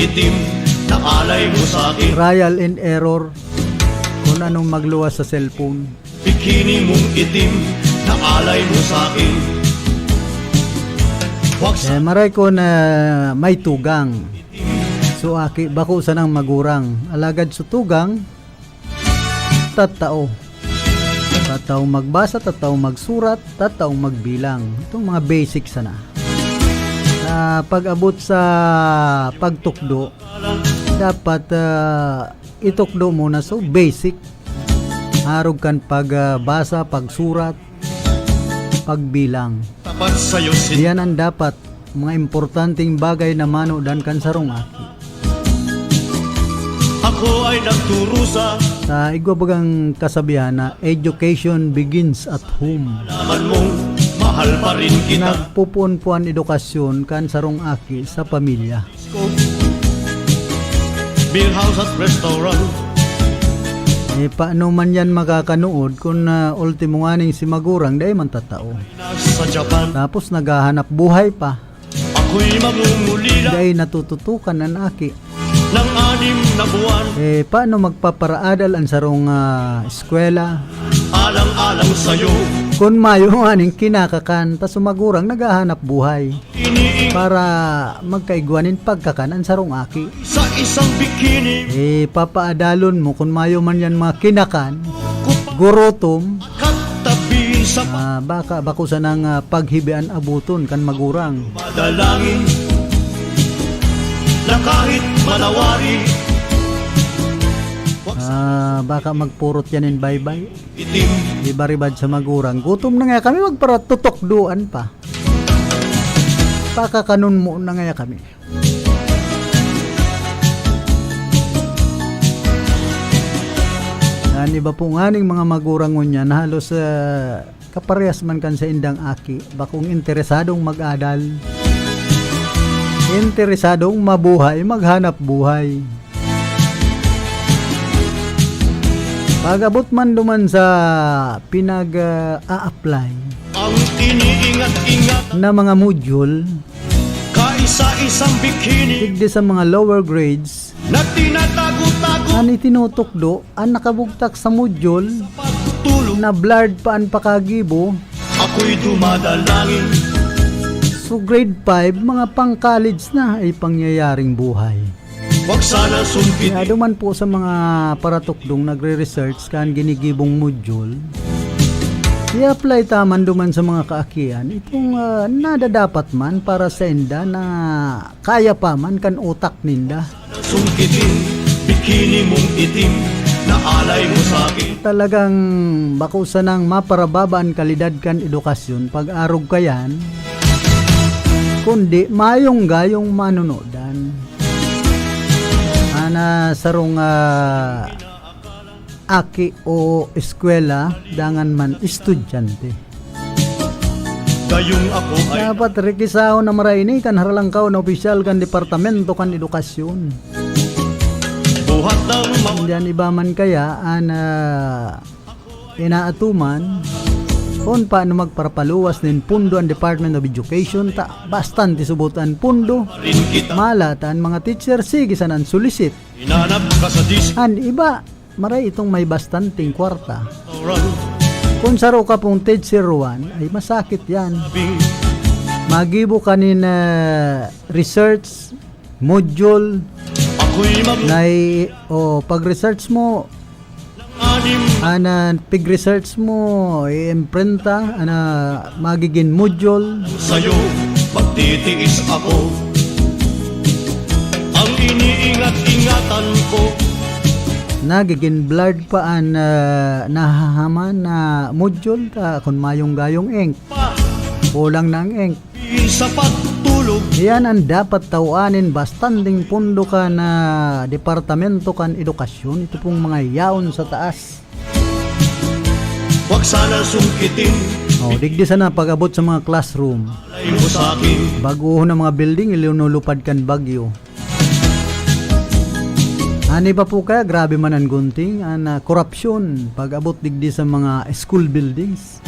itim na alay mo sa akin. Trial and error kung anong magluwas sa cellphone. Bikini mong itim na alay mo sa akin. Maray ko na may tugang. So aki bako sa nang magurang. Alagad sa tugang tatao. Tatao magbasa, tatao magsurat, tatao magbilang. Itong mga basic sana. Pag-abot sa pagtukdo, dapat itukdo muna so basic. Harog kan pagbasa, pagsurat, pagbilang. Tapat sa'yo Yan ang dapat mga importanteng bagay na manodan kan sarong aki. Ako ay nagturusa. Sa igwabagang kasabihan na education begins at home. Alaman mong mahal pa rin kita. Nagpupuan-puan edukasyon kan sarong aki sa pamilya. Beer house at restaurant. Paano man yan makakanood kung ultimo nga ning si magurang dahi man tatao. Sa Japan. Tapos naghahanap buhay pa. Ako'y mamumulila Dahi natututukan ng aki. ng 6 na buwan. Paano magpaparaadal ang sarong eskwela? Alang-alang sa'yo. Kung mayo nga ning kinakakan, tas sumagurang naghahanap buhay. Iniing Para magkaigwanin pagkakan ang sarong aki. sa isang bikini. Papaadalon mo kung mayo man yan mga kinakan, gurotom, Katabi sa baka bakusan ng paghibian abuton kan magurang. padalangin na kahit malawari. Baka magpurot yan in bye-bye. Itim Ibaribad sa magurang. Gutom na nga kami, magpara tutokduan pa. Pakakanon mo na nga kami. Iba po nga ning mga magurang niya na halos kaparehas man kan sa indang aki. Bakong interesadong mag-adal. Interesadong mabuhay, maghanap buhay. Pag-abot man duman sa pinag-a-apply ang iniingat-ingat. na mga module, Kaisa-isang bikini tigdi sa mga lower grades, na tinatago-tago. ani tinutukdo, ang nakabugtak sa module, Pagtulog na blurred pa ang pakagibo, ako'y dumadalangin. so grade 5, mga pang-college na ay pangyayaring buhay. Huwag sana sumpitin. Kaya duman po sa mga paratukdong nagre-research kan ginigibong module, i-apply taman duman sa mga kaakian itong nadadapat man para sa inda na kaya pa man kan utak ninda. Sumpitin bikini mong itim na alay mo sa akin. Talagang bakusan ng maparababa ang kalidad kan edukasyon pag-arog kayan, kundi mayong gayong manunodan. Ana sarong aki o eskwela dangan man estudyante. Gayong ako ay Dapat rekisaw na maraini kan haralangkaw na opisyal kan departamento kan edukasyon. buhat ng mga Diyan iba man kaya inaatuman kung paano magparapaluwas nin pundo ang Department of Education bastante subutan pundo rin kita. malatan mga teacher sige sanan solicit Hinanap ka sa disco an iba maray itong may bastanting kwarta restaurant. kung saro ka pong teacher 1 ay masakit yan Bing magibo kanin research module ako'y pag research mo mag-6 pig research mo i-imprenta magiging module sa'yo. Pagtitiis ako. Ang iniingat-ingatan ko. nagiging blurred pa ang nahahaman na module kung mayong gayong ink Pa kulang ng ink. sa pagtulog. Yan ang dapat tawanin bastanding pundo ka na departamento kan edukasyon. Ito pong mga yaon sa taas. Huwag sana sungkitin. Digdi sana pag-abot sa mga classroom. Alay mo sa akin. Baguho ng mga building, ilunulupad kan bagyo. Ani pa po kaya, grabe man ang gunting, korupsyon, pag-abot digdi sa mga school buildings.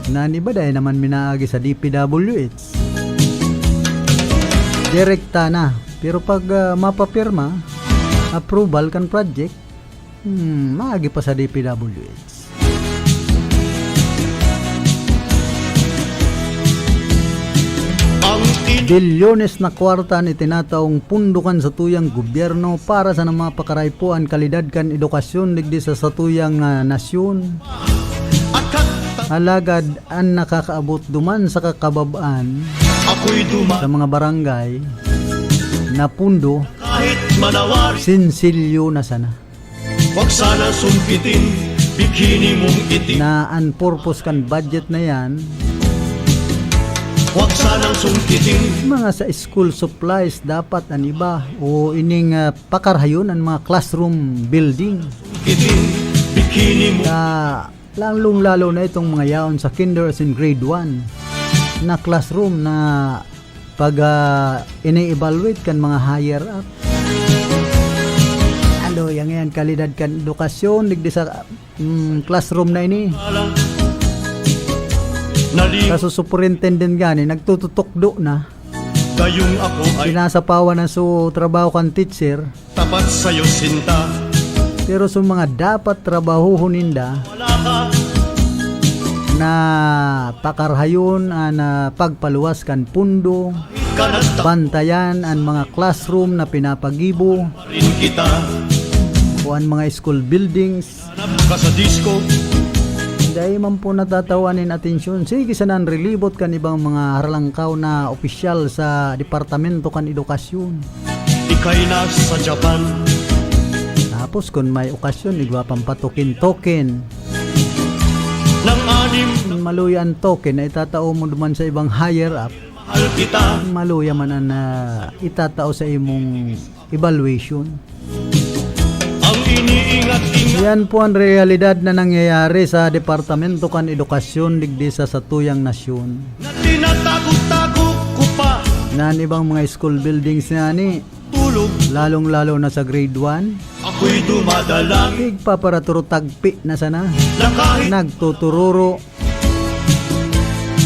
Nani ba dahil naman minaagi sa DPWH? Direkta na, Pero pag mapapirma, approval kan project, maagi pa sa DPWH. Ang Bilyones na kwarta ni tinataong pundukan sa tuyang gobyerno para sa namapakaraypuan kalidad kan edukasyon digdi sa satuyang nasyon. akat Alagad ang nakakaabot duman sa kakababaan ako'y sa mga barangay na pundo, kahit manawari. sinsilyo na sana. Huwag sana sumpitin bikini mong itim. Na unpurpose kan budget na yan, Huwag sanang sumpitin mga sa school supplies dapat ang iba o ining pakarhayon ang mga classroom building. bikini mo. Lalong lalo na itong mga yaon sa kinder as in grade 1 na classroom na pag ini-evaluate kan mga higher up. Ano yan kalidad kan edukasyon digdi sa classroom na ini. Kaso superintendent gani nagtututukdo na. Gayong ako ay Sinasapawan na so trabaho kan teacher. tapat sa'yo sinta. Pero sa mga dapat trabaho ninda Wala ka, na pakarhayon na pagpaluwas kan pundo, ka nagtarin bantayan ang mga classroom na pinapagibo kita. o ang mga school buildings. Hanap ka sa disco, Dahil man po natatawanin atensyon, sige sanan relibot kan ibang mga haralangkaw na opisyal sa Departamento kan Edukasyon. ika'y nasa Japan. Tapos kung may okasyon, igwa pang patukin-token. Nang anim, Maluya ang token na itatao mo duman sa ibang higher up. mahal kita. Maluya man ang itatao sa imong evaluation. Ang iniingat-ingat Yan po ang realidad na nangyayari sa Departamento kan Edukasyon digdi sa satuyang nasyon. na tinatakot-takot ko pa. Na ang ibang mga school buildings na ni, Tulog, lalong-lalo na sa grade 1, ako'y dumadalang. tigpaparaturo tagpi na sana, Na kahit nagtutururo,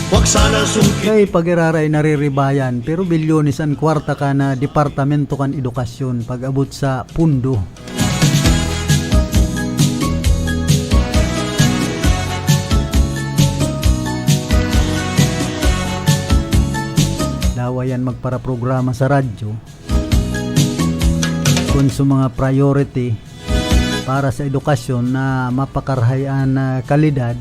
huwag sana sungkit. kay pag-iraray nariribayan, pero bilyones ang kwarta ka na Departamento kan Edukasyon pag abot sa pundo. Dawayan magpara-programa sa radyo kung sa mga priority para sa edukasyon na mapakarhayan na kalidad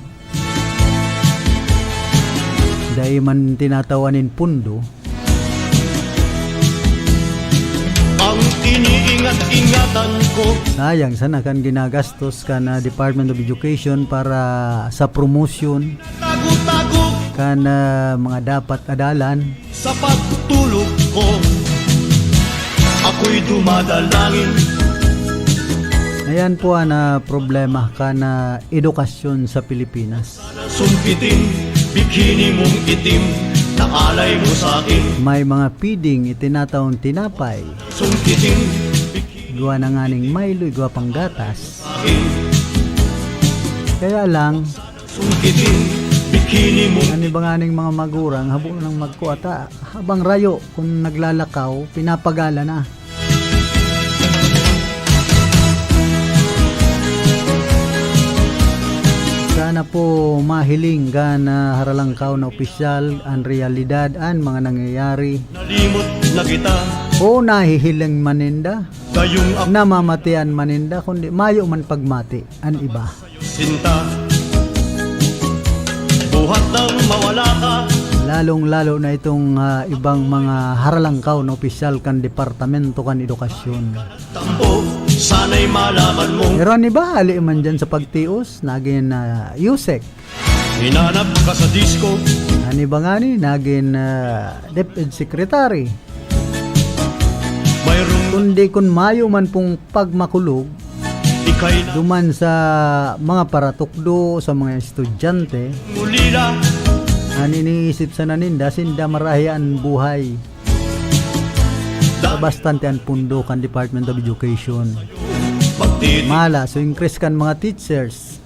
dahil man tinatawanin pundo. Ang iniingat-ingatan ko, Sayang sana kan ginagastos ka na Department of Education para sa promotion tago-tago kan mga dapat adalan. sa pagtulog ko. Ako'y dumadalangin. Ayan po ang problema ka na edukasyon sa Pilipinas. Sana sumpitin bikini mong itim na alay mo sa akin. May mga feeding itinataong tinapay, Sumpitin bikini gawa na nga ning Milo, gawa pang gatas. sa akin. Kaya lang, Sumpitin bikini mong ano ba nga ning mga magurang habo ng magkuata habang rayo kung naglalakaw, pinapagala na. Sana po mahiling ka na haralangkaw na opisyal ang realidad ang mga nangyayari nalimot na kita. o nahihiling maninda, Gayong ako namamatian maninda, kundi mayo man pagmati ang iba. sinta. Buhat nang mawala ka. Lalong-lalo na itong ibang mga haralangkaw na opisyal kan Departamento kan Edukasyon. Tampo, sana'y malaman mo. Pero ni ba ali man dyan sa pagtios, naging USEC. Hinanap ka sa disco. Ani ba nga ni, naging DepEd Secretary. Mayroong Kundi kun mayo man pong pagmakulog, ika'y na duman sa mga paratukdo, sa mga estudyante, mulila. ang iniisip sa naninda, sinda marahian buhay. Bastante ang pundo kan Department of Education. Pagtitig Mala, so increase kan mga teachers.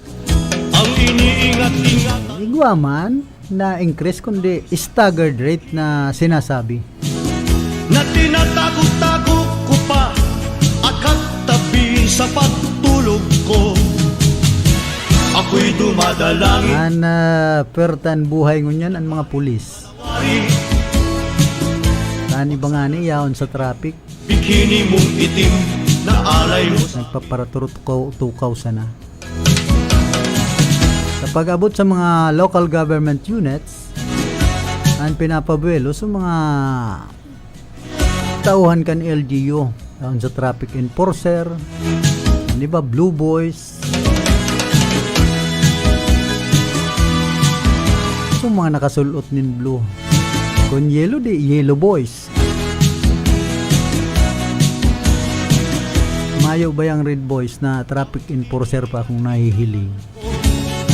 ang iniingat-ingat. Igwa man na increase kundi staggered rate na sinasabi. na tinatago-tago ko pa at katabi sa pagtulog ko. Ako'y dumadalangin An pertan buhay ngunyan ang mga pulis. Tani ba nga ni yaon sa traffic? Bikini mong itim na alay mo Nagpaparaturot ko tukaw sana. Sa pag-abot sa mga local government units, ang pinapabuelo sa mga tauhan kan LGU, yaon sa traffic enforcer, di ba, blue boys, so mga nakasulot nin blue. Kung yellow, di yellow boys. Mayo ba yung red boys na traffic enforcer pa akong nahihiling?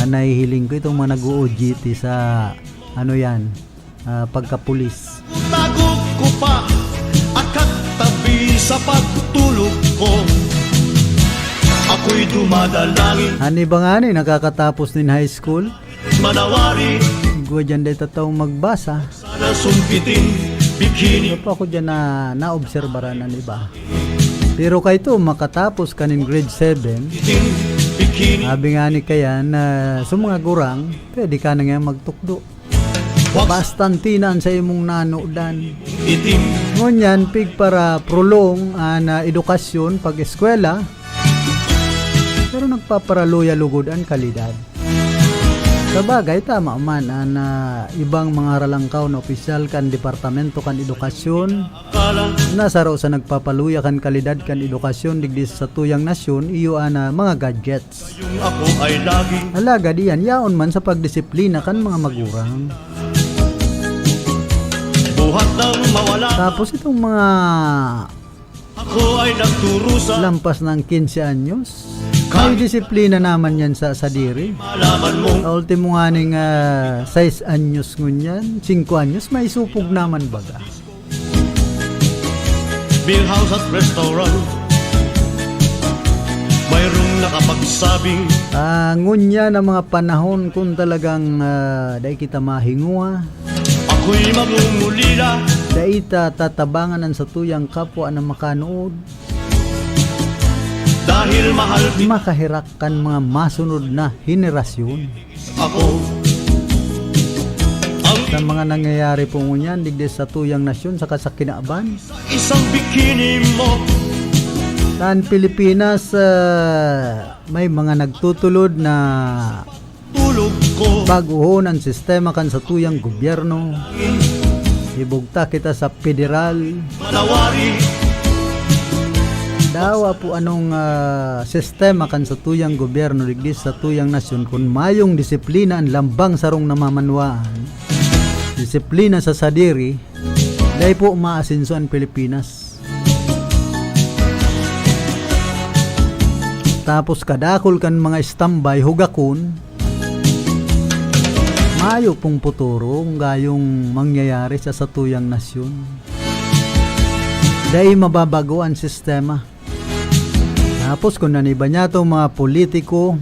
Nahihiling ko itong mga nag-OJT sa ano yan, pagkapulis. tago ko pa at katabi sa pagtulog ko. Ako'y dumadalangin Ani ba nga ni nakakatapos din high school? manawari Gwa dyan day tataw magbasa. sana sumpitin bikini Ano pa ako dyan na naobserbaran ng iba. Pero kay to makatapos kanin grade 7, itim bikini sabi nga ni kaya na sa mga gurang, pwede ka na nga magtukdo. wag Bastantinan sa imong nanodan. itim Ngunyan, pig para prolong na edukasyon pag eskwela, pero nagpaparaluya lugod ang kalidad. Sa bagay, tama man na ibang mga ralangkaw na opisyal kan departamento kan edukasyon, akala nasa raw sa nagpapaluya kan kalidad kan edukasyon digdi sa tuyang nasyon, iyo na mga gadgets. yung ako ay laging Alaga diyan, yaon man sa pagdisiplina kan mga magurang. buhat ng mawala. Tapos itong mga Ako ay nagturusa lampas ng 15 anyos, may disiplina naman yan sa diri. malaman mo Sa ultimo nga ning 6 anyos ngunyan, 5 anyos, may supog naman baga. beer house at restaurant mayroong nakapagsabing Ngunya ng mga panahon kung talagang dahil kita mahingwa, ako'y mamumulila dahil tatabangan ang sa tuyang kapwa na makanood, dahil mahal din makahirakan mga masunod na henerasyon. ako. Ang Sa mga nangyayari po ngunyan, digdi sa tuyang nasyon, saka sa kinaaban. isang bikini mo Saan Pilipinas, may mga nagtutulod na tulog ko baguhon ang sistema kan sa tuyang gobyerno. Ibugta kita sa federal. manawari Dawa po anong sistema kan sa tuyang gobyerno digdi sa tuyang nasyon kung mayong disiplina ang lambang sarong namamanwaan. Disiplina sa sadiri, dahil po maasinso ang Pilipinas. Tapos kadakol kan mga istambay hugakon, mayo pong puturong gayong mangyayari sa satuyang nasyon. Dahil mababago ang sistema. Tapos kung naniba niya itong mga politiko,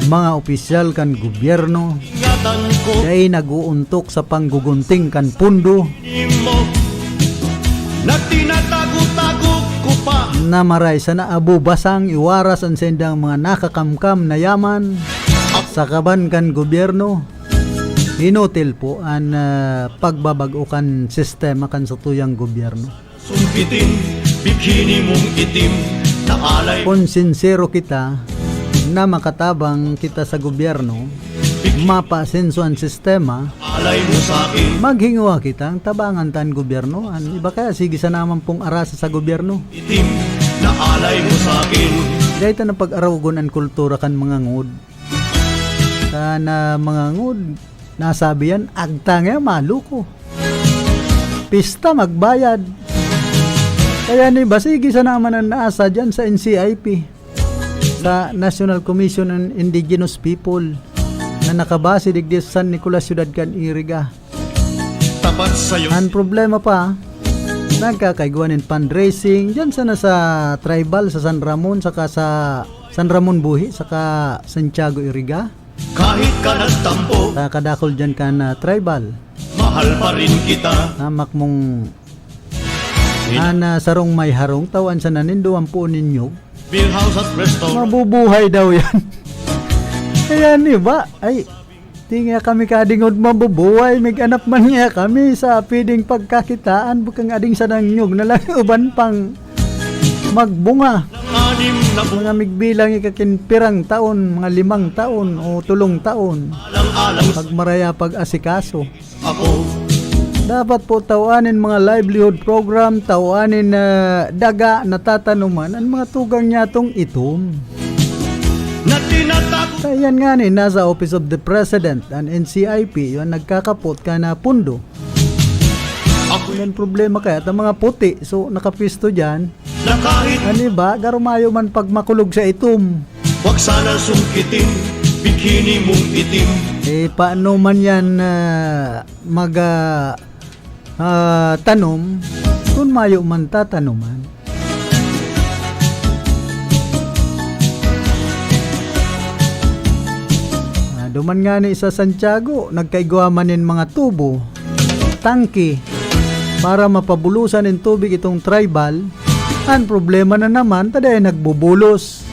mga opisyal kan gobyerno, ingatan ko dahil naguuntok sa panggugunting kan pundo, mo na tinatago-tago ko pa na maray sa naabubasang iwaras ang sendang mga nakakamkam na yaman sa kaban kan gobyerno. Hinotel po ang pagbabago kan sistema kan sa tuyang gobyerno. sumpitin bikini mong itim na alay Kung sincero kita na makatabang kita sa gobyerno, mapasenso ang sistema, alay mo sa akin maghingawa kita ang tabangan tan gobyerno. Iba kaya sige sa naman pong arasa sa gobyerno. itim na alay mo sa akin Dahil ito na pag-arawagon ang kultura kan mga ngod. Kana mga ngod, nasabi yan, agta nga maluko. Pista magbayad. Kaya ni basigi sa naman ang naasa dyan sa NCIP, sa National Commission on Indigenous People, na nakabase digdi sa San Nicolas Ciudad kan Iriga. tapat sa'yo Ang problema pa, nagkakaiguan ng fundraising dyan sana sa tribal, sa San Ramon, saka sa San Ramon Buhi, saka Santiago Iriga. kahit ka nagtampo Kadakol dyan ka na tribal. mahal pa rin kita Hamak mong Ana sarong may harong tawan sa naninduan po ninyo. Beer house at restaurant. Mabubuhay daw yan. Kaya ni ba? Ay, di nga kami kadingod mabubuhay. Mag-anap man nga kami sa pwedeng pagkakitaan. Bukang ading sa nangyog na lang uban pang magbunga. Anim na Mga migbilang ikakinpirang taon, mga 5 taon o 3 taon. alang-alang Pagmaraya pag-asikaso. ako. Dapat po tawanin mga livelihood program, tawanin na daga na tatanuman ang mga tugang niya tong itom. Na tinatago Kaya yan nga ni, nasa Office of the President and NCIP, yun nagkakapot ka na pundo. ako Yan problema kaya at ang mga puti, so nakapisto dyan. na kahit Ano ba, garumayo man pag makulog sa itom. wag sana sungkitin, bikini mong itim. Eh, paano man yan tanom kung mayo man tatanuman. Duman nga ni sa Santiago, nagkaigwamanin mga tubo, tangke, para mapabulusan ng tubig itong tribal. Ang problema na naman, taday nagbubulos.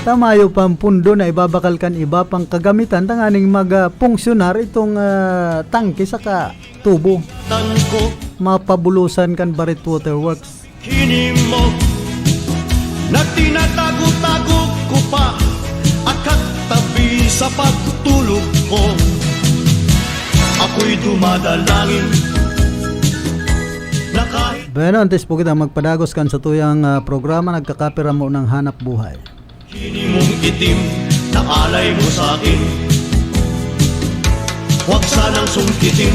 Tamayo pang pundo na ibabakal kan iba pang kagamitan tanganing mag-pungsyonar itong tangke saka tubo. Tan ko, Mapabulusan kan Barit Water Works. bikini mo. Na tinatago-tago ko pa, at katabi sa pagtulog ko. Ako'y dumadalangin, na kahit Bueno, antes po kita magpadagos kan sa tuyang programa, nagkakapira mo ng hanap buhay. bikini mong itim, na alay mo sa akin. Huwag sanang sungkitin,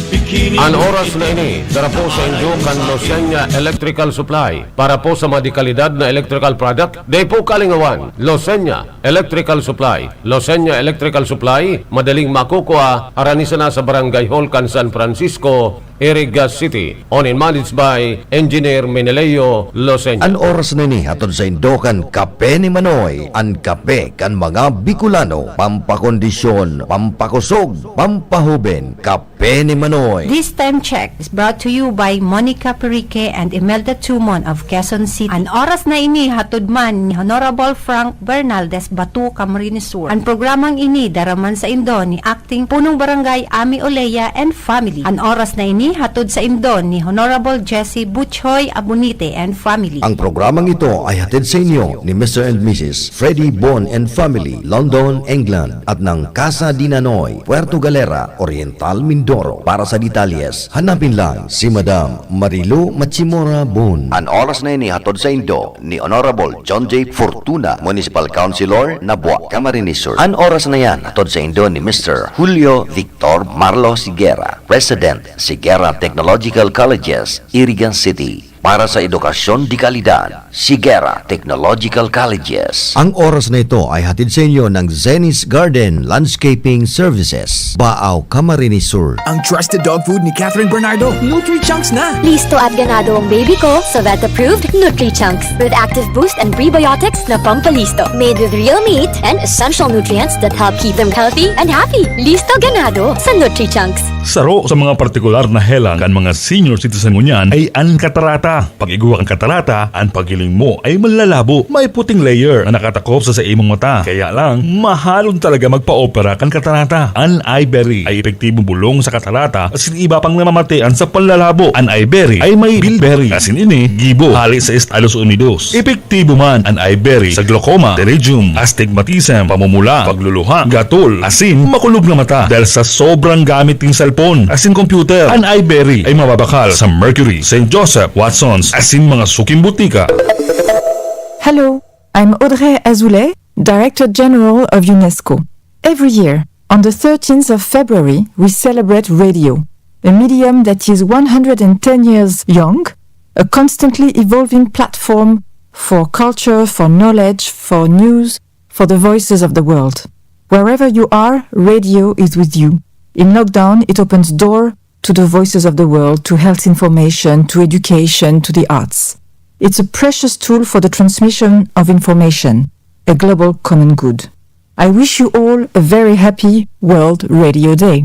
bikini Ang mong oras itim, na ini, dara po sa inyo kan Losenya Electrical Supply para po sa madikalidad na electrical product. Day po kalingawan, Losenya Electrical Supply. Losenya Electrical Supply, madaling makukuha, aranisa na sa Barangay Hall kan San Francisco, Iriga City. On and managed by Engineer Meneleo Losenya. An oras na ni hatod sa Indokan Kape ni Manoy. An kape kan mga Bicolano. Pampakondisyon, pampakusog, pampahuben. Kape ni Manoy. This time check is brought to you by Monica Perique and Imelda Tumon of Quezon City. An oras na ini hatod man ni Honorable Frank Bernaldez Batu, Camarines Sur. Ang programang ini daraman sa Indo ni Acting Punong Barangay Ami Oleya and Family. An oras na ini hatod sa Indo ni Honorable Jesse Butchoy Abunite and Family. Ang programang ito ay hatid sa inyo ni Mr. and Mrs. Freddie Bon and Family, London, England, at ng Casa di Nanoy, Puerto Galera, Oriental, Mindoro. Para sa detalyes, hanapin lang si Madam Marilu Machimora Bon. Ang oras na ini hatod sa Indo ni Honorable John J. Fortuna, Municipal Councilor, Nabua, Camarines Sur. Ang oras na yan hatod sa Indo ni Mr. Julio Victor Marlo Sigera, President, Sigera Technological Colleges, Irigan City. Para sa edukasyon di kalidad, Sigera Technological Colleges. Ang oras na ito ay hatid sa inyo ng Zenis Garden Landscaping Services, Baaw, Camarines Sur. Ang trusted dog food ni Catherine Bernardo, Nutri-Chunks na! Listo at ganado ang baby ko sa vet-approved Nutri-Chunks with active boost and prebiotics na pampalisto. Made with real meat and essential nutrients that help keep them healthy and happy. Listo ganado sa Nutri-Chunks. Saro sa mga partikular na helang kan mga senior citizen ngunyan ay ang katarata. Pag iguwa ang katarata, ang paghiling mo ay malalabo. May puting layer na nakatakop sa imong mata. Kaya lang, mahalon talaga magpa-opera kan katarata. Ang Iberry ay epektibong bulong sa katarata at iba pang namamatian sa panlalabo. Ang Iberry ay may bilberry. Kasin ini, gibo, hali sa Estados Unidos. Epektibo man ang Iberry sa glaucoma, pterygium, astigmatism, pamumula, pagluluha, gatol, asin, makulog na mata dahil sa sobrang gamit ng cellphone, asin computer. Ang Iberry ay mababakal sa Mercury, St. Joseph, Watson's, asin mga suking butika. Hello, I'm Audrey Azoulay, Director General of UNESCO. Every year, on the 13th of February, we celebrate radio, a medium that is 110 years young, a constantly evolving platform for culture, for knowledge, for news, for the voices of the world. Wherever you are, radio is with you. In lockdown, it opens door to the voices of the world, to health information, to education, to the arts. It's a precious tool for the transmission of information, a global common good. I wish you all a very happy World Radio Day.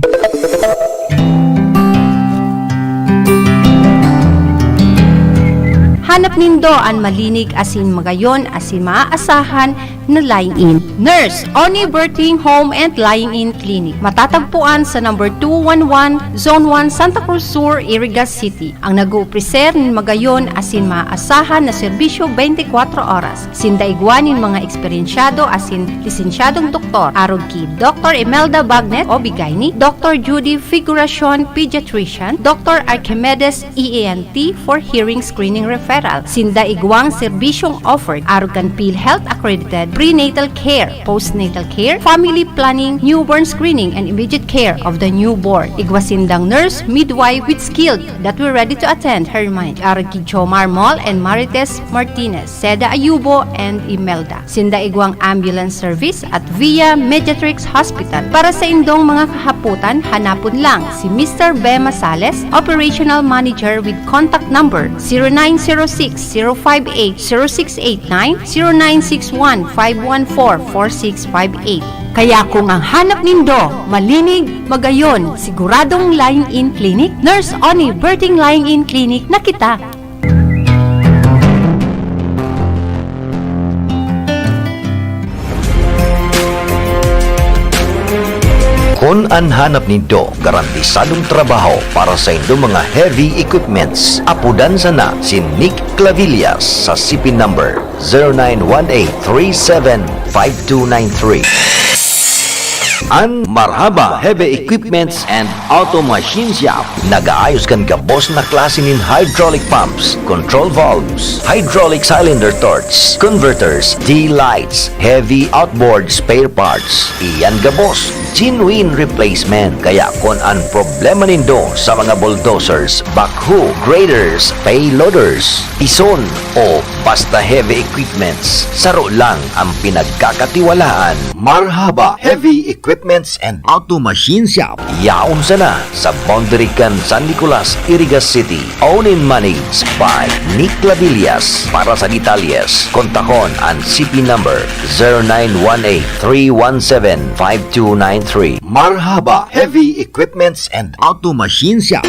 hanap nindo ang malinig asin magayon asin maaasahan na lying-in. Nurse Oni Birthing Home and Lying-in Clinic. Matatagpuan sa number 211 Zone 1 Santa Cruz Sur, Irigas City. Ang nag-upreser ng magayon asin maaasahan na serbisyo 24 oras. Sindaigwanin mga eksperyensyado asin lisensyadong doktor. Arog ki Dr. Imelda Bagnet, OB-GYN, Dr. Judy Figuracion, Pediatrician, Dr. Archimedes EANT for hearing screening referral. Sindaigwang serbisyong offered. Arog kan PhilHealth accredited prenatal care, postnatal care, family planning, newborn screening, and immediate care of the newborn. Igwasindang nurse, midwife with skilled that we're ready to attend her mind. Arog ki Jomar Mall and Marites Martinez, Seda Ayubo, and Imelda. Sindaigwang ambulance service at via Mediatrix Hospital. Para sa indong mga kahaputan, hanapon lang si Mr. Bema Sales, Operational Manager with contact number 0906-058-0689, 0961-514-4658. Kaya kung ang hanap nindo, malinig, magayon, siguradong lying-in clinic, Nurse Oni Birthing Lying-in Clinic na kita. Kung ang hanap nito, garantisadong trabaho para sa inyong mga heavy equipments. Apudan sana si Nick Clavillas sa CP number 0918-375293. Ang Marhaba Heavy Equipments and Auto Machine Shop. Nag-aayos kan kabos na klase nin hydraulic pumps, control valves, hydraulic cylinder torch, converters, D-lights, heavy outboard spare parts. Iyan gabos, genuine replacement. Kaya kung ang problema nindo sa mga bulldozers, backhoe, graders, payloaders, ison o basta heavy equipments, saro lang ang pinagkakatiwalaan. Marhaba Heavy Equipments and Auto Machine Shop. Yaon sana sa boundary kan San Nicolas, Irigas City. Owned and managed by Nick Clavillas. Para sa detalles, kontakon ang CP number 0918-317-5293. Marhaba Heavy Equipments and Auto Machine Shop.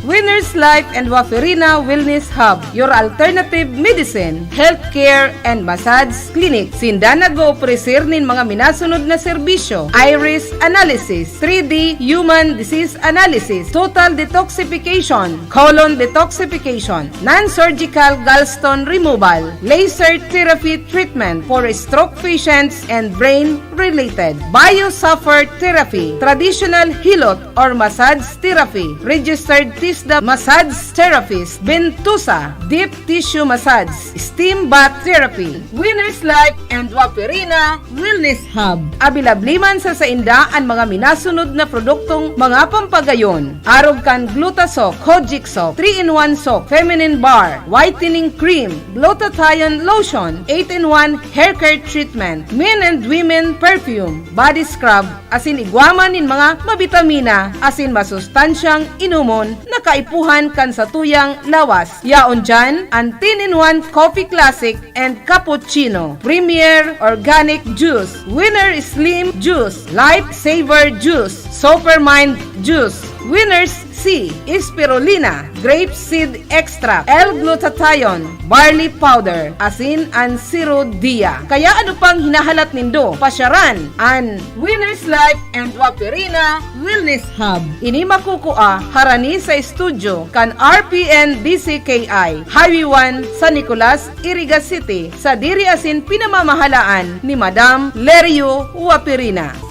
Winners Life and Waferina Wellness Hub, your alternative medicine, healthcare, and massage clinic. Sinda nag-oopresir nin mga minasunod na serbisyo: iris analysis, 3D human disease analysis, total detoxification, colon detoxification, non-surgical gallstone removal, laser therapy treatment for stroke patients and brain-related, biosuffer therapy, traditional hilot or massage therapy, registered TISDA massage therapist, Bentusa, deep tissue massage, steam bath therapy. Winners Life and Waferina Wellness Hub. Abilabliman sa sainda ang mga minasunod na produktong mga pampagayon. Arog kan Glutasol, Kojic Soap, 3-in-1 Soap, Feminine Bar, Whitening Cream, Glutathione Lotion, 8-in-1 Hair Care Treatment, Men and Women Perfume, Body Scrub, asin igwaman nin mga mabitamina, asin masustansyang inumon na kaipuhan kan sa tuyang lawas. Yaon dyan, ang 10-in-1 Coffee Classic and Cappuccino, Premier Organic Juice, Winner Slim Juice, Life Saver Juice, Supermind Juice, Winners C, Spirulina, Grape Seed Extract, L-Glutathione, Barley Powder, asin an Siro Dia. Kaya ano pang hinahalat nindo? Pasyaran an Winners Life and Waferina Wellness Hub. Ini makukua harani sa studio kan RPN DCKI, Highway 1, San Nicolas, Irigas City, sa diri asin pinamamahalaan ni Madam Lerio Waferina.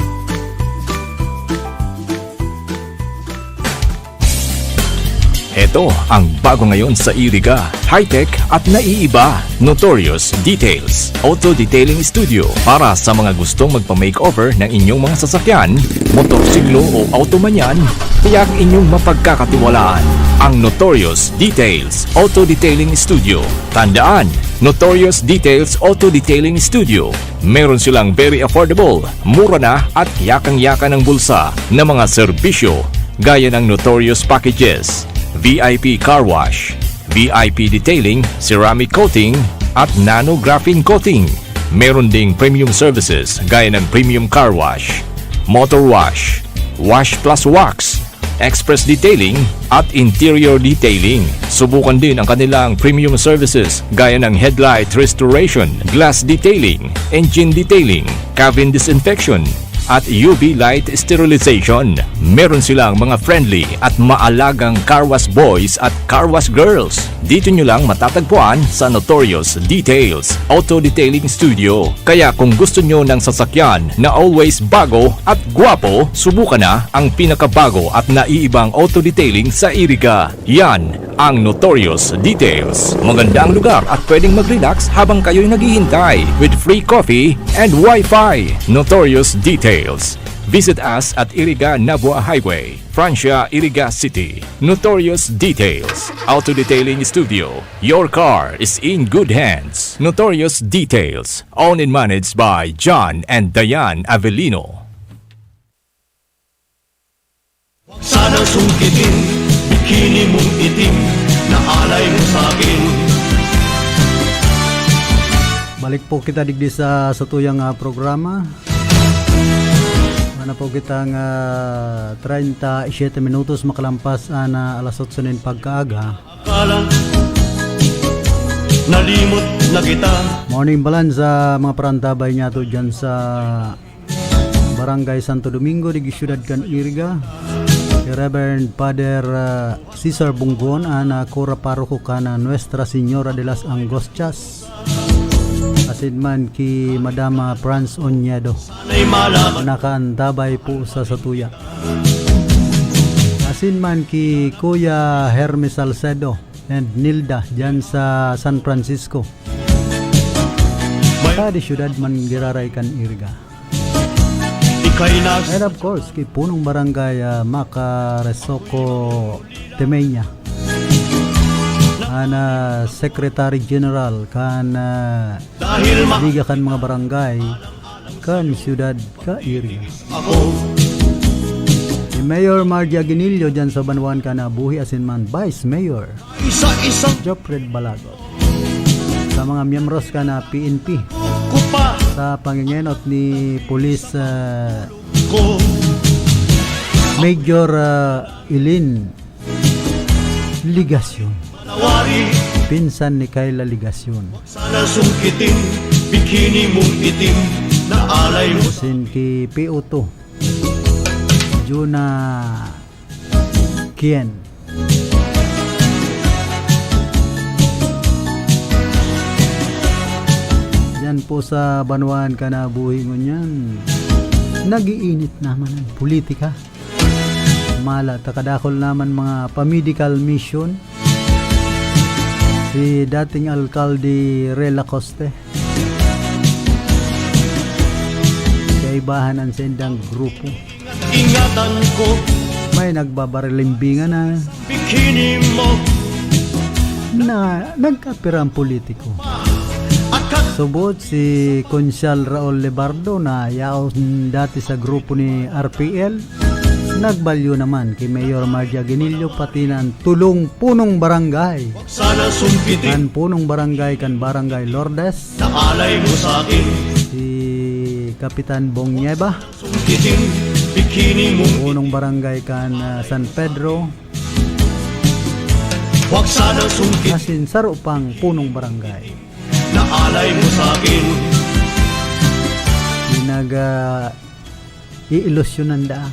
Ito ang bago ngayon sa Iriga. High-tech at naiiba. Notorious Details Auto Detailing Studio. Para sa mga gustong magpa-makeover ng inyong mga sasakyan, motorsiklo o auto man yan, tiyak inyong mapagkakatiwalaan. Ang Notorious Details Auto Detailing Studio. Tandaan, Notorious Details Auto Detailing Studio. Meron silang very affordable, mura na at yakang-yakan ng bulsa na mga serbisyo gaya ng Notorious Packages, VIP Car Wash, VIP Detailing, Ceramic Coating, at Nano Graphene Coating. Meron ding premium services gaya ng Premium Car Wash, Motor Wash, Wash Plus Wax, express detailing, at interior detailing. Subukan din ang kanilang premium services gaya ng headlight restoration, glass detailing, engine detailing, cabin disinfection, at UV light sterilization. Meron silang mga friendly at maalagang car wash boys at car wash girls. Dito nyo lang matatagpuan sa Notorious Details Auto Detailing Studio. Kaya kung gusto nyo ng sasakyan na always bago at gwapo, subukan na ang pinakabago at naiibang auto detailing sa Iriga. Yan ang Notorious Details. Maganda ang lugar at pwedeng mag-relax habang kayo'y naghihintay with free coffee and Wi-Fi. Notorious Details. Visit us at Iriga Nabua Highway, Francia, Iriga City. Notorious Details Auto Detailing Studio. Your car is in good hands. Notorious Details, owned and managed by John and Diane Avellino. Sana sungkitin, bikini mong itim na alay mo sa'kin. Balik po kita digdi sa tuyang programa. Ano po kitang 37 minutos makalampas na alas 8 ng pagkaaga. Kala, nalimot na kita. Morning balance sa mga parantabay niya to dyan sa Barangay Santo Domingo, di Ciudad Can Iriga. Si Reverend Father Cesar Bungon, na Cura Paroko kana Nuestra Señora de las Angustias. Asin man ki Madama Franz Onyado, nakaantabay po sa Satuya. Asin man ki Kuya Hermes Salcedo and Nilda dyan sa San Francisco. Sa di syudad man giraray kan Iriga. And of course, ki punong barangay Macaresoko Temenya. Ana Secretary General kan Liga kan mga barangay kan Ciudad ka Iriga. Si Mayor Margie Aguinildo dyan sa Banwan ka na buhi asin man Vice Mayor Jopred Balagot. Sa mga miyembros ka na PNP sa pangingenot ni Police Major Ilin Ligasyon, pinsan ni Kayla Ligasyon. Sana sungkitin, bikini mong itim na alay mo. Sin ki PO2 Juna Kien. Yan po sa Banwan ka na buhi ngunyan. Nagiinit naman ang politika. Mala takadakol naman mga pa-medical mission. Si dating alkalde Rela Coste. Kaibahan ang sendang grupo. Ingatan ko, May nagbabarilimbingan na bikini mo. nagkapirang politiko. Subot si Consyal Raul Lebardo na yaon dati sa grupo ni RPL. Nagbalyo naman kay Mayor Margie Aguinildo pati ng tulong punong barangay. Sana sungkitin, Kan punong barangay kan Barangay Lourdes. na alay mo sa'kin. Si Kapitan Bong Nieva. Sungkitin, bikini mong Punong barangay kan San Pedro. huwag sana sungkitin, Asin sarupang punong barangay. na alay mo sa'kin. Iilusyonan da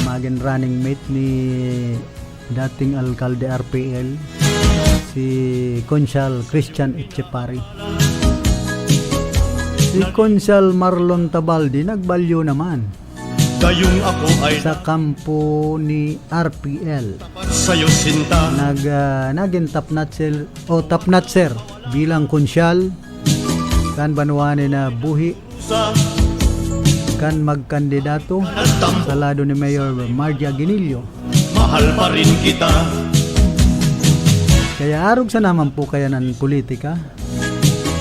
maging running mate ni dating alkalde RPL si Consyal Christian Etchepari. Si Consyal Marlon Tabaldi nagbalyo naman Gayong ako ay sa kampo ni RPL. sa'yo sinta. Naging top notcher bilang konsyal kan banwane na buhi Sa kan magkandidato sa lado ni Mayor Margie Aguinildo. mahal pa rin kita. Kaya arog sa naman po kaya ng politika,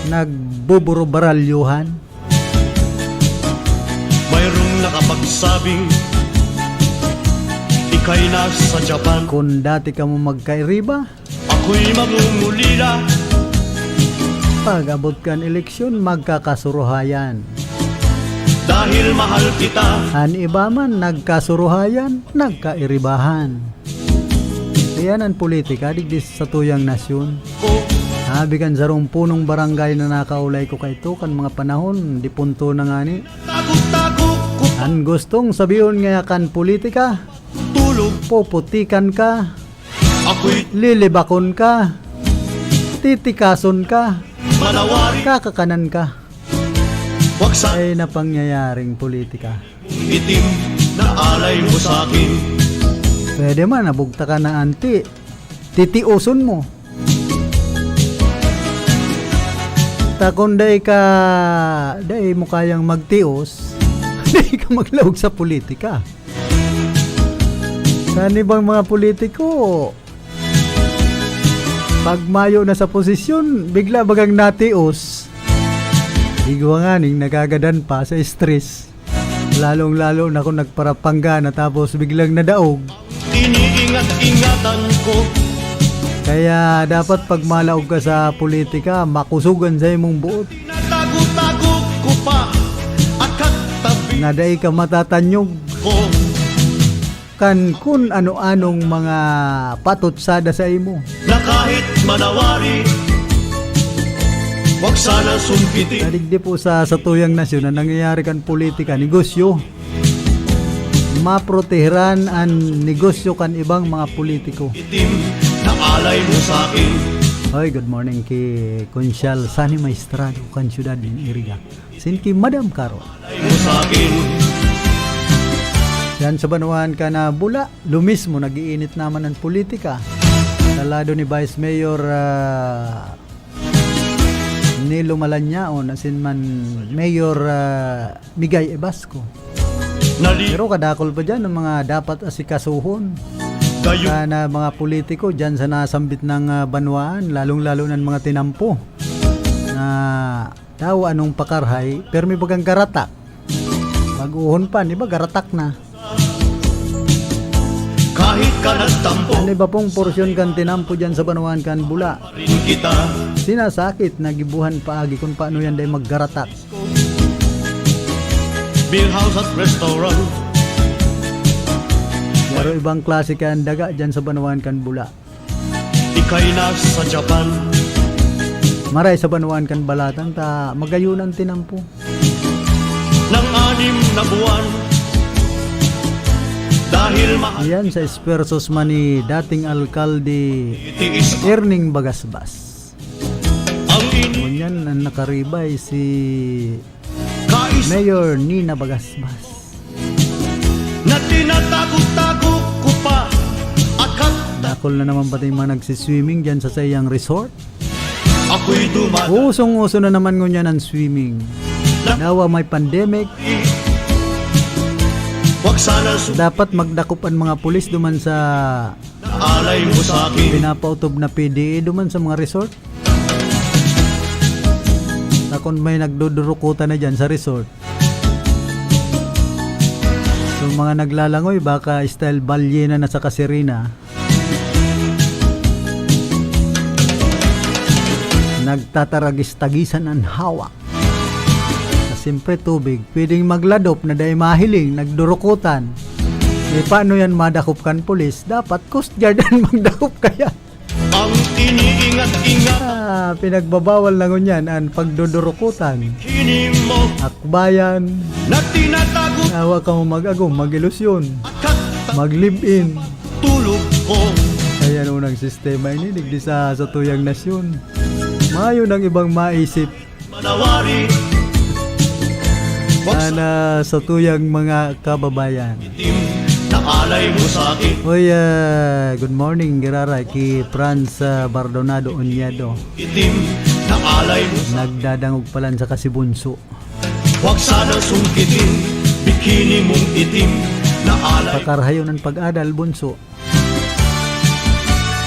nagbuburo-baralyuhan. Mayroong nakapagsabing ika'y nasa Japan. Kung dati ka mo magkairiba, Ako'y mangungulila. pag abot kan eleksyon, magkakasuruhayan. Dahil mahal kita, An iba man nagkasuruhayan, nagkairibahan. Yan ang politika digdi sa tuyang nasyon. ko Habigan sa punong barangay na nakaulay ko kayto kan mga panahon, di punto na nga ni. takot-takot ko An gustong sabiyon nga kan politika, tulog. poputikan ka, Ako'y lilibakon ka, titikason ka, manawari, kakakanan ka. wag sa Ay napangyayaring politika. itim na alay mo sa akin. Pwede man, nabugta ka ng anti, titiuson mo. Takon day mo kayang magtios, day ka maglawag sa politika. Kani bang mga politiko, pag mayo na sa posisyon, bigla bagang natios. Igwa nga ning nagagadan pa sa stress. Lalong-lalo na kung nagparapangga na tapos biglang nadaog. Iniingat-ingatan ko, Kaya dapat pag malaog ka sa politika, makusugan sa imong buot. natago-tago ko pa at katabi Nga day ka matatanyog ko. kan kun ano-anong mga patutsada sa imo. Na kahit manawari, wag sana sumpitin. Nadigdi po sa tuyang nasyon na nangyayari kan politika, negosyo. Maproteheran ang negosyo kan ibang mga politiko. Itim na alay mo sa akin. Hoy, good morning kay Consyal Sani Maestrado kan syudad ng Iriga. Sin ki Madam Caro. Alay mo sa akin. Yan sa banuan ka na bula, lumismo nagiinit naman ang politika. Sa lado ni Vice Mayor Nilo Malanyaon, asin man Mayor Migay Ebasco. Nali Pero kadakol pa dyan ang mga dapat asikasuhon. kayo Na mga politiko dyan sa nasambit ng banwaan, lalong-lalo ng mga tinampo na daw anong pakarhay, pero may bagang garatak. Mag-uhon pa, di ba garatak na? kahit ka nagtampo. Ano ba pong porsyon kan tinampo dyan sa banwaan kan bula? Rin kita Sinasakit na gibuhan paagi kung paano yan day maggaratak. beer house at restaurant. Pero ibang klase ka ang daga dyan sa banwaan kan bula. Ika'y nasa Japan. Maray sa banwaan kan balatan ta magayunan tinampo. Ng 6 na buwan. Dahil mahal Yan sa espersos man ni dating alkalde itiis Erning Bagasbas. ang ini Ngunyan ang nakaribay si kais Mayor Nina Bagasbas. na tinatago-tago ko pa at Nakol na naman pati yung mga nagsiswimming dyan sa sayang resort. ako'y dumadaan. Usong-uso na naman ngunyan ang swimming. Nawa may pandemic, Wag sana dapat magdakop ang mga pulis duman sa alay mo sa akin. pinapautob na PDE duman sa mga resort. Takon may nagdudurukutan na dyan sa resort. So mga naglalangoy baka style balyena na sa Kasirina. Nagtataragis-tagisan ang hawak. Siyempre tubig, pwedeng magladop na dahil mahiling, nagdurukutan. Paano yan madakop kan pulis? Dapat Coast Guard ang magdakop kaya. Ang iniingat-ingat Pinagbabawal lang yan ang pagdudurukutan. hini mo Akbayan, na tinatago awa ka mo mag-agong, mag-ilusyon, at mag-live-in. tulog ko. Kaya unang sistema ini, digdi sa tuyang nasyon. Mayo ng ibang maisip Manawari, wag na sa tuyang mga kababayan. itim na alay mo sa akin. Hoy, good morning, Girara, kay Franz Bardonado Onyado. Itim na alay mo sa Nagdadangog palan sa Kasibunso. Wag sana sungkitin, bikini mong itim na alay. Pakarhayo ng pag-adal, bunso.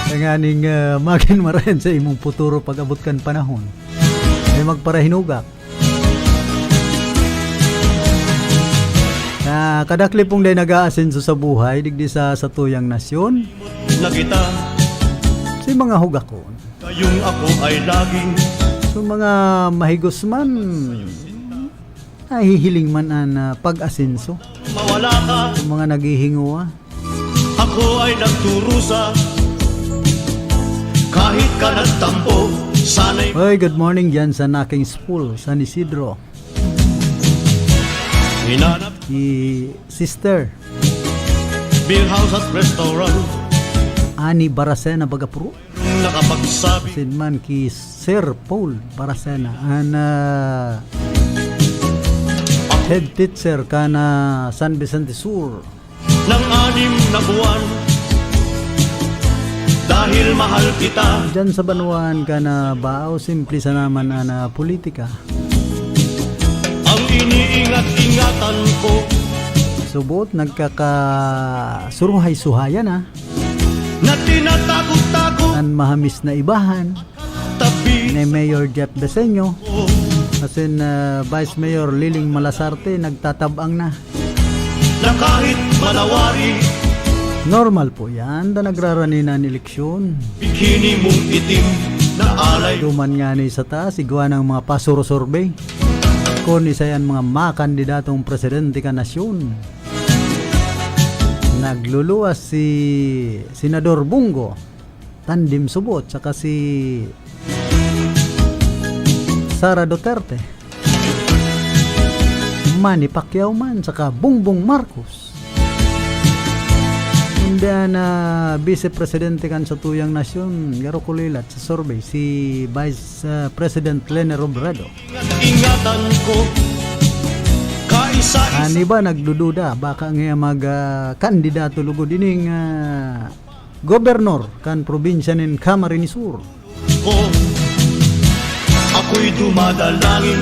Tanganing magin marayan sa imong futuro pag-abot kan panahon. Ay magparahinugak. Na kadakli pong day nag-aasenso sa buhay, digdi sa tuyang nasyon, Na kita, si mga hugakon. kayong ako ay laging So mga mahigos man, nahihiling man ang pag-asenso. Mawala ka, Yung mga naghihinguha. ako ay nagturusa. Kahit ka nagtampo, sana'y Hoy, good morning dyan sa Naking Spool, San Isidro. hinanap. Si Sister Beer house at restaurant, Ani Barasena Bagapuro. nakapagsabi Sinman ki Sir Paul Barasena. An head teacher ka na San Vicente Sur. ng 6 na buwan. Dahil mahal kita, Diyan sa Banuan ka na bao, simple sa naman na politika. ang iniingat-ingatan ko. Subot, nagkakasuruhay-suhayan na. Na tinatago-tago, An mahamis na ibahan tabi ni Mayor Jeff Beseño. ko. Kasi Vice Mayor Liling Malasarte nagtatabang na. Na kahit manawari, Normal po yan, da nagrarani na ang eleksyon. bikini mong itim na alay. Duman nga ni sa taas, igwa ng mga pasuro-survey. Kung isa yan mga makandidatong presidente ka nasyon. Nagluluwas si Senador Bungo, Tandim Subot, saka si Sara Duterte. Manny Pacquiao man, saka Bongbong Marcos. Hindi na Vice Presidente kan sa tuyang nasyon, garo kulilat sa survey, si Vice President Lene Robredo. Ingatan ko, kaisa-isa Ani ba nagdududa baka nga kandidato lugod dining gobernador kan probinsya nin Camarines Sur. ko. Ako'y dumadalangin,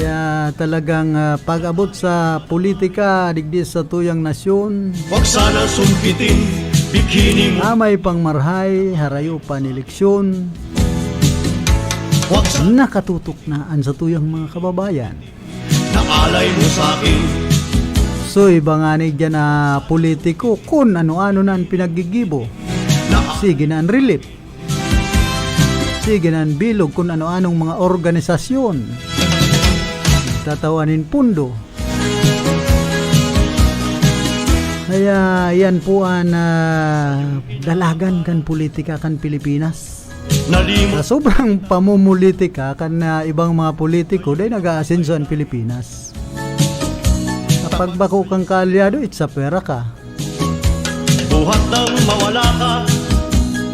Kaya talagang pag-abot sa politika digdi sa tuyang nasyon, wag sana sumpitin, bikini mo. amay pangmarhay, harayo pan eleksyon, Wag sana nakatutok na an sa tuyang mga kababayan. alay mo sa'kin. So ibanganig dyan na politiko kung ano-ano na ang pinagigibo. Sige na ang relief. Sige na ang bilog kung ano-anong mga organisasyon. Tatawanin pundo. Kaya yan po ang dalagan kan politika kan Pilipinas. Nalimot Sa sobrang pamumulitika kan ibang mga politiko dahil nag-aasenso ang Pilipinas. Kapag bako kang kaalyado, it's a pera ka. buhat ng mawala ka,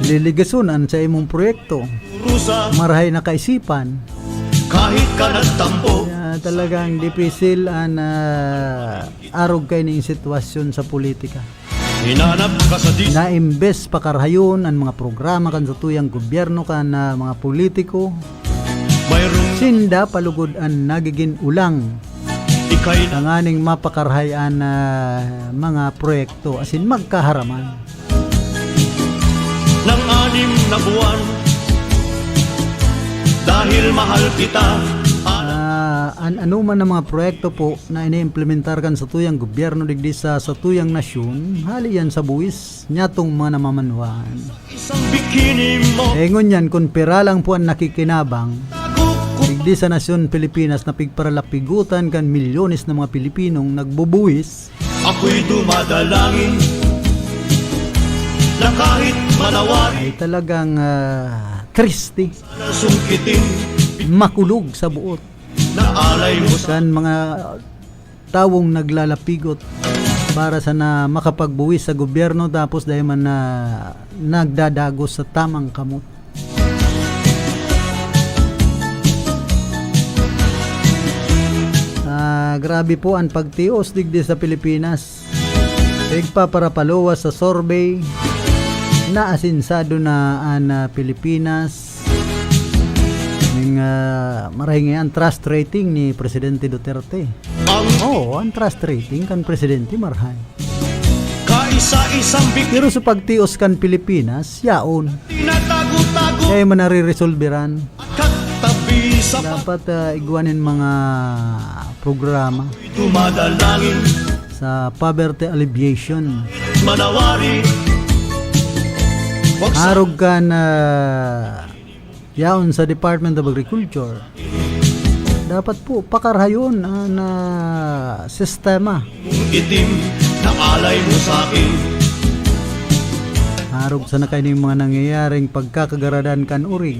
Liligasonan sa imong proyekto. rusa. Marahay na kaisipan. Kahit ka nagtampo, Kaya talagang dipisil ang arog kay ning sitwasyon sa politika. hinanap ka sa dis. Na-imbes pakarhayon ang mga programa kan sa tuyang gobyerno kan mga politiko. Mayroong Sinda palugod ang nagiging ulang ikay na tanganing mapakarhayan na mga proyekto asin magkaharaman. ng 6 na buwan. Dahil mahal kita, Ano man ang mga proyekto po na iniimplementar kan sa tuyang gobyerno digdi sa tuyang nasyon, hali yan sa buwis nyatong mga namamanuan. isang bikini mo. Engon yan kung pera lang po ang nakikinabang Tago ko, digdi sa nasyon Pilipinas na pigparalapigutan kan milyones na mga Pilipinong nagbubuwis. ako'y dumadalangin na kahit manawari, Ay talagang triste, na sungkitin, makulog sa buot na alay mo sa kan mga tawong naglalapigot para sa na makapagbuwis sa gobyerno tapos dahil man na nagdadagos sa tamang kamot. Grabe po ang pagtios digdi sa Pilipinas. Nagpaparapalowas sa survey na asinsado na ang Pilipinas. Ning marahing ang trust rating ni Presidente Duterte. ang Ang trust rating kan Presidente marhay. kaisa-isang bikini. Pero sa pagtios kan Pilipinas, yaon. Tinatago-tago Kaya man nare-resolveran. katabi sa Dapat igwanin mga programa dumadalangin, sa poverty alleviation. manawari. Wag sa Arog kan yaon sa Department of Agriculture. dapat po pakarhayon na sistema. Mong itim na alay mo sa akin. Harog sa na kayo ng mga nangyayaring pagkakagaradan kan urig.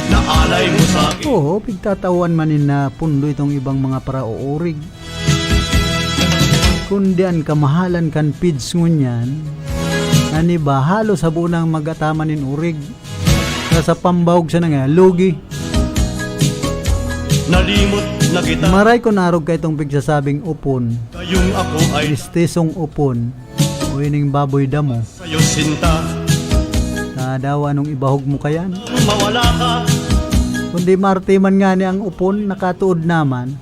Na alay mo sa akin. Oo, pigtatawan manin na pundo itong ibang mga parauurig. Kundian kamahalan kan pids ngunyan, ani ba halos sa bunang magataman nin urig. Sa pambawag sa nga, lugi. Nalimot na kita. Maray ko narog kay itong pigsasabing upon. Kayong ako ay Istesong upon. O ining baboy damo. sa'yo sinta. Dawa nung ibahog mo kayan. Mawala ka. Kundi martiman nga ni ang upon, nakatuod naman.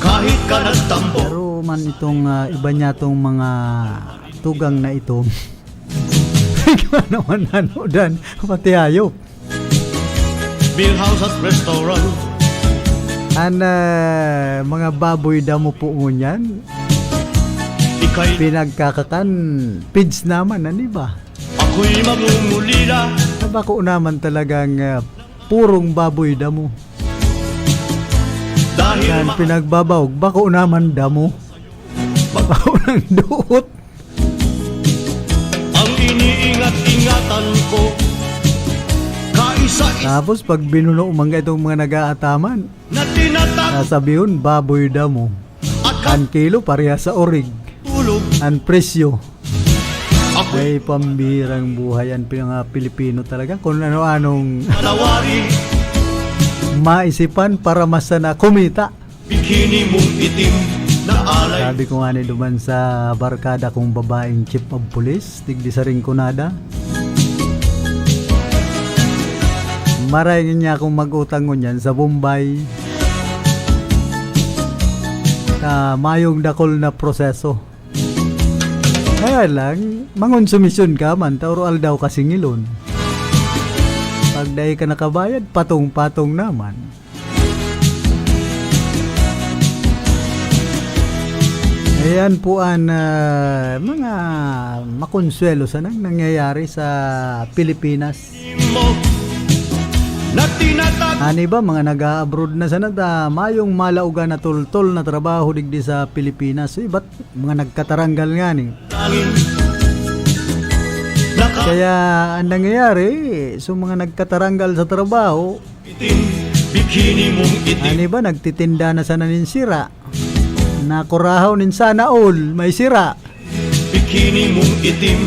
Kahit ka nagtampo. Pero man itong iba niya itong mga tugang na ito. Ikaw naman nanodan, pati hayop. Beer house at restaurant. Mga baboy damo po ngunyan. Ika'y Pinagkakakan, pids naman, ano ba? ako'y mamumulila. Bako naman talagang purong baboy damo. Dahil Yan pinagbabawag, bako naman damo. Bako ng duot. ang iniingat-ingatan ko. Kaisa-isa Tapos pag binuno umangga itong mga nag-aataman, na tinatag sasabihin baboy damo. at Ang kilo pareha sa orig. katulog. Ang presyo Ako'y ay pambihirang buhay ang mga Pilipino talaga. Kung ano-anong malawari. maisipan para masana kumita. Bikini mong itim na alay. Sabi ko nga ni duman sa barkada kong babaeng chief of police, tigdi sa Rinconada. Maray niya akong mag-utang ngunyan sa Bombay. Mayong dakol na proseso. Kaya lang, mangonsumisyon ka man, tauroal daw kasingilon. Pag dahi ka nakabayad, patong-patong naman. Ayan po ang mga makonsuelo sa nangyayari sa Pilipinas. Mo na tinatag Ani ba mga nag-abroad na sana mayong malaugan na tultol na trabaho digdi sa Pilipinas. Ba't mga nagkataranggal nga ni? tangin. Kaya ang nangyayari, so mga nagkataranggal sa trabaho, Itim, bikini mong itim. ani ba nagtitinda na sana nin sira? Nakurahaw nin sana all, may sira. Bikini mong itim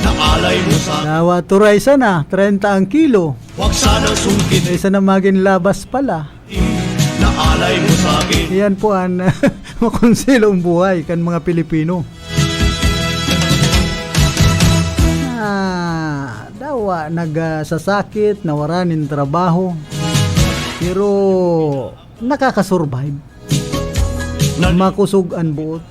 na alay mo sa Dawa turay sana, 30 ang kilo. wag sanang sungkit. Ay sana maging labas pala. Itim na alay mo sa akin. Yan po ang makonsilong buhay kan mga Pilipino. Dawa nagsasakit, nawaranin trabaho. Pero nakakasurvive. Makusog ang buot.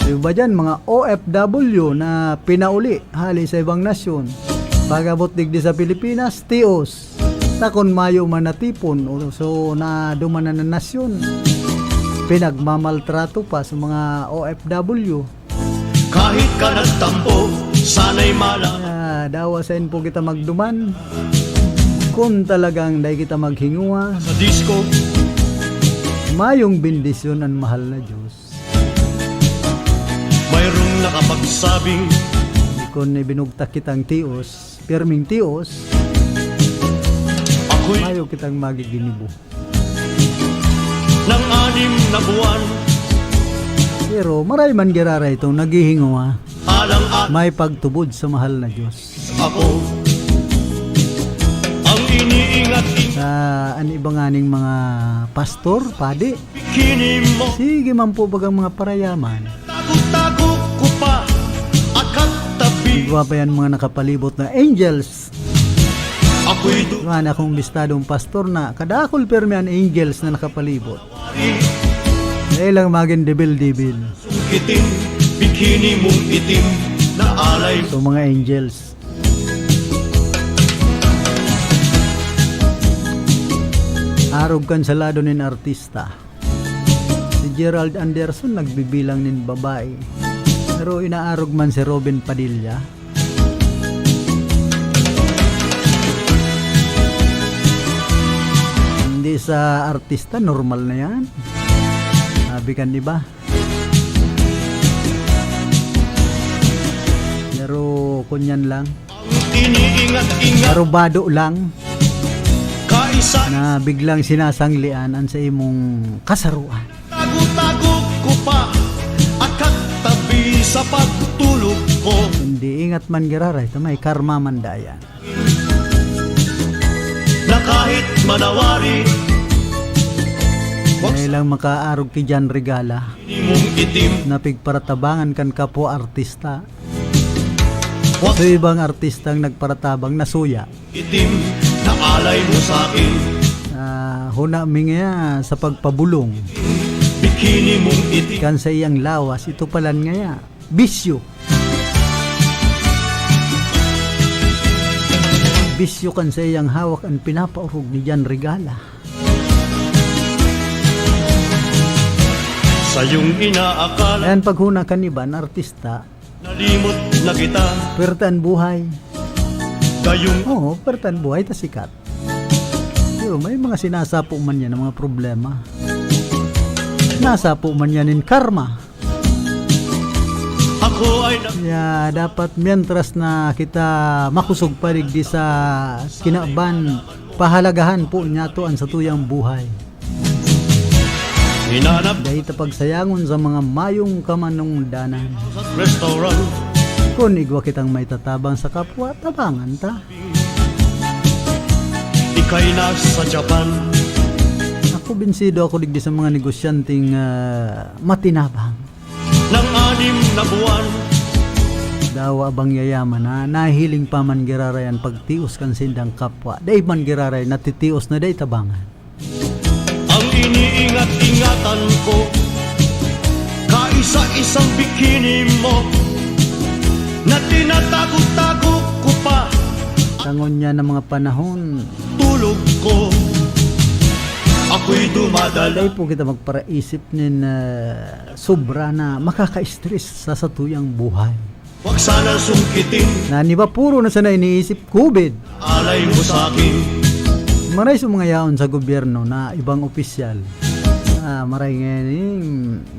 Diba dyan mga OFW na pinauli hali sa ibang nasyon. Pagabot digdi sa Pilipinas, tios. Takon mayo man natipon o so na dumanan na nasyon. Pinagmamaltrato pa sa mga OFW. Kahit ka nagtampo, sana'y malang. Dawa sa po kita magduman. Kung talagang dahil kita maghinguwa, Sa disco, mayong bendisyon ang mahal na Diyos. mayroong nakapagsabing Kung ibinugtak kitang tios, pirming tios, ako'y mayo kitang magiginibo. ng 6 na buwan. Pero maray man girara itong naghihinguwa, Alang-alang may pagtubod sa mahal na Diyos. ako ang iniingat-ingat. Sa anibanganing mga pastor, padi, Bikini mo, sige man po bagang mga parayaman. tago-tago ko pa at katabi. Igwa pa yan mga nakapalibot na angels. Ako'y Nga na akong bistadong pastor na kadakol permi ang angels na nakapalibot. duwari. Dahil lang maging debil-debil. Itim, bikini mong itim na alay. So mga angels. Arog kan sa lado nin artista. Si Gerald Anderson nagbibilang nin babae. Pero inaarog man si Robin Padilla. Hindi sa artista, normal na yan. Sabi kan iba. Pero kunyan lang. Iniingat-ingat Arubado lang kaisa na biglang sinasanglian ang sa imong kasaruan. tago-tago ko pa at katabi sa pagtulog ko. Hindi ingat man giraray, may karma man dayan. Na kahit manawari Dahil lang makaarog ki Jan Regala, mong itim, napigparatabangan kan kapo artista. wag So ibang artistang nagparatabang nasuya. itim na alay mo sa akin. Huna mingaya sa pagpabulong Bikini mong itim, kan sa iyang lawas, ito palan ngaya bisyo. Bisyo kan sa iyang hawak ang pinapaurog ni Jan Regala. sa iyong inaakala Ayan paghuna kan iban artista, nalimot na kita. pertan buhay. Gayong Oo, pertan buhay ta sikat. Pero may mga sinasapo man yan ng mga problema. Nasapo man yan in karma. ako ay Kaya dapat mientras na kita makusog paligdi sa kinaban, pahalagahan po niya to ang sa tuyang buhay. hinanap Dahil pagsayangon sa mga mayong kamanungdanan. sa restaurant. Kung igwa kitang may tatabang sa kapwa, tabangan ta. Ika'y nasa Japan, Ako binsido ako digdi sa mga negosyanteng matinabang. ng 6 na buwan. Dawa bang yayaman na nahiling pa man girarayan pagtios kan sindang kapwa. Day man giraray natitios na day tabangan. Ang iniingat-ingatan ko, kaisa-isang bikini mo, na tinatago-tago ko pa. Tangon niya ng mga panahon, Tulog ko, ako'y dumadala. day po kita magparaisip nin sobra na makaka-stress sa satuyang buhay. Huwag sana sungkitin, Na ba puro na sana iniisip COVID. alay mo sa akin. Maray sa mga yaon sa gobyerno na ibang opisyal. Maray ngayon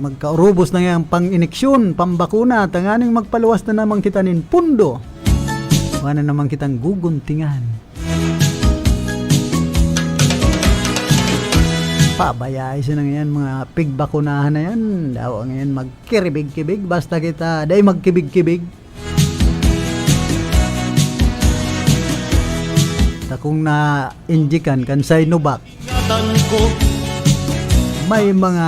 magkaurubos na nga pang-ineksyon, pambakuna, tanganing magpaluwas na naman kita nin pundo. Wala naman kitang guguntingan. Pabayay siya na ngayon mga pigbakunahan na yan. Daw ngayon magkiribig-kibig basta kita day magkibig-kibig. Kung na-injikan kan Sinovac, Ingatan ko, may mga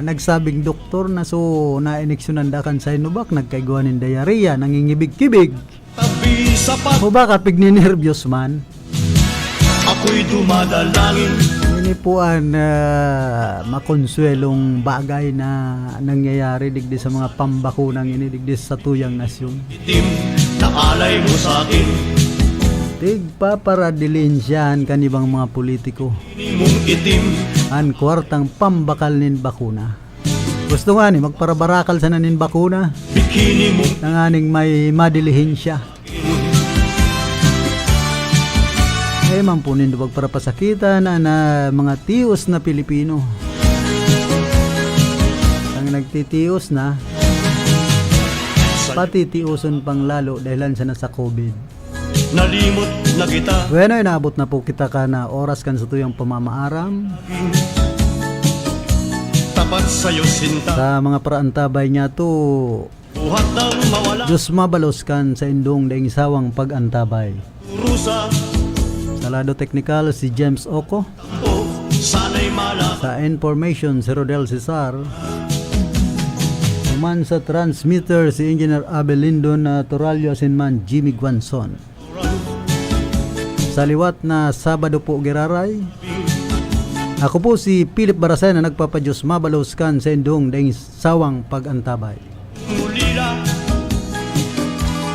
nagsabing doktor na so na-ineksyonan da kan Sinovac, nagkaiguan ng diarrhea, nangingibig-kibig. tabi sa pag, O baka pigninervyos man. ako'y dumadalangin. Ini po ang makonsuelong bagay na nangyayari digdi sa mga pambakunang ini digdi sa tuyang nasyon. Itim na alay mo sa akin. Tigpaparadilinsyahan kanibang mga politiko Bikini mong itim, ang kwartang pambakal nin bakuna. Gusto nga ni magparabarakal sa nanin bakuna bikini mong nanganing may madilihin siya. Man po nindo pagparapasakitan na mga tios na Pilipino. Ang nagtitios na pati tiuson pang lalo dahilan sa nasa COVID. nalimot na kita. Bueno, inabot na po kita ka na oras kan sa tuyang pamamaaram. Tapat sa'yo sinta, Sa mga paraantabay niya to, buhat ng mawala. Diyos mabalos kan sa indong daing sawang pag-antabay. Rusa, Sa lado technical si James Oko. o sana'y mala. Sa information si Rodel Cesar. Naman sa transmitter si Engineer Abel Lindon na Toralio Asinman Jimmy Guanzon. Sa liwat na Sabado po giraray. Ako po si Philip Barasay na nagpapadyos mabalos kan sa indong daing sawang pag-antabay.